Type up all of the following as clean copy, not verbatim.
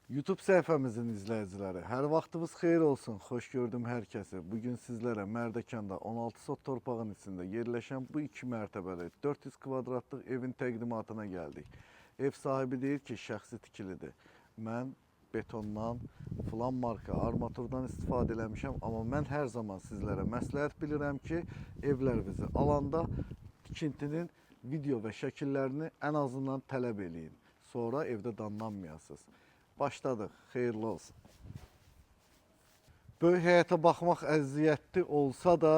YouTube səhifəmizin izləyiciləri, hər vaxtınız xeyir olsun, xoş gördüm hər kəsi. Bugün sizlərə Mərdəkanda 16 sot torpağın içində yerləşən bu 2 mərtəbəli 400 kvadratlıq evin təqdimatına gəldik. Ev sahibi deyir ki, şəxsi tikilidir. Mən betondan, filan marka armaturdan istifadə eləmişəm, amma mən hər zaman sizlərə məsləhət bilirəm ki, evlərinizi alanda tikintinin video və şəkillərini ən azından tələb eləyin. Sonra evdə danlanmayasınız. Başladıq, xeyirli olsun. Böyük həyətə baxmaq əziyyətli olsa da,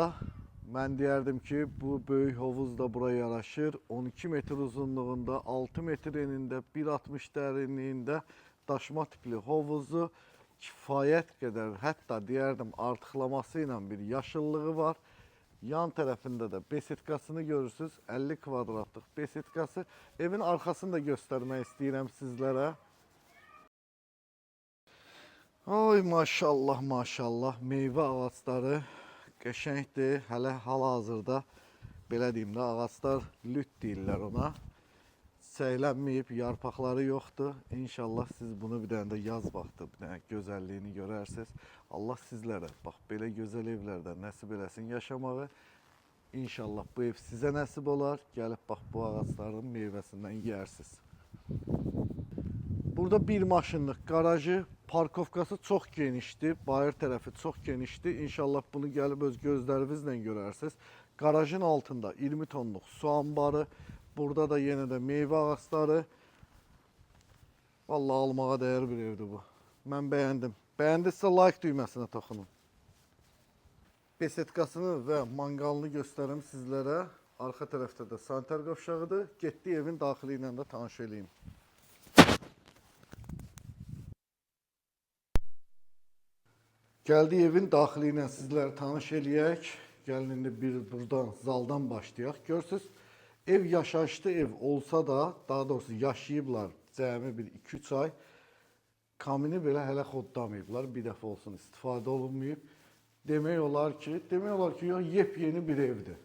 mən deyərdim ki, bu böyük hovuz da buraya yaraşır. 12 metr uzunluğunda, 6 metr enində, 1,60 dərinliyində daşıma tipli hovuzu kifayət qədər, hətta deyərdim artıqlaması ilə bir yaşıllığı var. Yan tərəfində də besetkasını görürsünüz, 50 kvadratlıq besetkası. Evin arxasını da göstərmək istəyirəm sizlərə. Ay maşallah, maşallah, meyvə ağaçları qəşəngdir. Hələ hal-hazırda, belə deyim də, ağaçlar lüt deyirlər ona. Çiçəklənməyib, yarpaqları yoxdur. İnşallah siz bunu bir dənə də yaz vaxtı, bir dənə gözəlliyini görərsiniz. Allah sizlərə, bax, belə gözəl evlərdə nəsib eləsin yaşamağı. İnşallah bu ev sizə nəsib olar. Gəlib, bax, bu ağaçların meyvəsindən yersiniz. Burada bir maşınlıq qarajı, parkovkası çox genişdir, bayır tərəfi çox genişdir. İnşallah bunu gəlib öz gözlərinizlə görərsiniz. Qarajın altında 20 tonluq su anbarı, burada da yenə də meyvə ağaçları. Vallahi almağa dəyər bir evdir bu. Mən bəyəndim. Bəyəndinizsə like düyməsinə toxunun. Besetkasını və manqalını göstərim sizlərə. Arxa tərəfdə də sanitar qovşağıdır. Getdi evin daxili ilə də tanış eləyim. Gəldi evin daxili ilə sizlərə tanış eləyək. Gəlin indi buradan, zaldan başlayaq. Görürsünüz, ev yaşayışlı ev olsa da, daha doğrusu yaşayıblar cəmi bir 2-3 ay. Kamini belə hələ xodlamayıblar, bir dəfə olsun istifadə olunmayıb. Demək olar ki, yox, yepyeni bir evdir.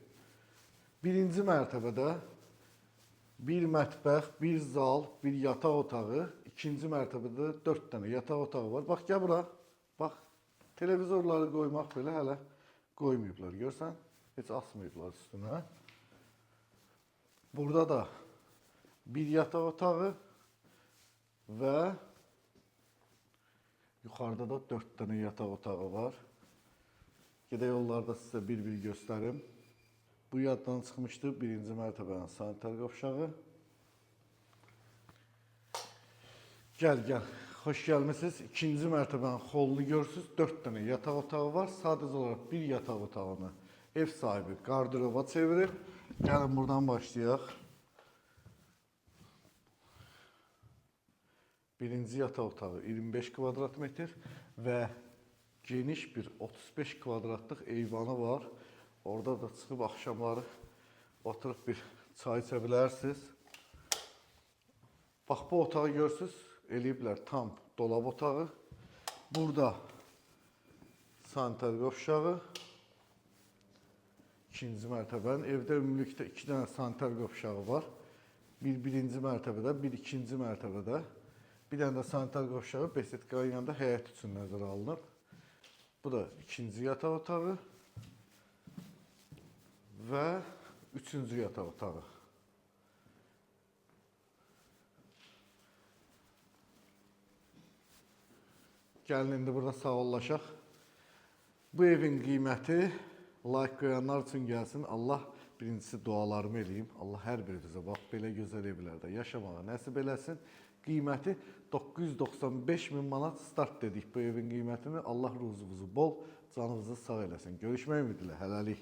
Birinci mərtəbədə bir mətbəx, bir zal, bir yataq otağı, ikinci mərtəbədə 4 dənə yataq otağı var. Bax, gəl bura, bax. Televizorları qoymaq belə hələ qoymayıblar, görsən, heç asmayıblar üstünə. Burada da bir yataq otağı və yuxarıda da 4 dənə yataq otağı var. Gedək yollarda sizə bir-bir göstərim. Bu yaddan çıxmışdı, birinci mərtəbənin sanitar qovşağı. Gəl. Xoş gəlmişsiniz. İkinci mərtəbənin xolunu görürsünüz. 4 dənə yataq otağı var. Sadəcə olaraq bir yataq otağını ev sahibi qardıroba çevirir. Gəlin buradan başlayaq. Birinci yataq otağı 25 kvadrat metr və geniş bir 35 kvadratlıq eyvanı var. Orada da çıxıb axşamları oturub bir çay içə bilərsiniz. Bax, bu otağı görürsünüz. Eləyiblər tam dolab otağı. Burada sanitar qovşağı. İkinci mərtəbənin. Evdə ümumilikdə 2 dənə sanitar qovşağı var. Bir birinci mərtəbədə, bir ikinci mərtəbədə. Bir dənə də sanitar qovşağı besetkanın yanında həyət üçün nəzərə alınıb. Bu da ikinci yataq otağı və üçüncü yataq otağı. Gəlin indi burada sağollaşaq. Bu evin qiyməti like qoyanlar üçün gəlsin. Allah birincisi dualarımı eləyim. Allah hər birinizə bax belə gözəl evlərdə yaşamağa nəsib eləsin. Qiyməti 995 min manat start dedik bu evin qiymətini. Allah ruzunuzu bol, canınızı sağ eləsin. Görüşmək ümidilə, hələlik.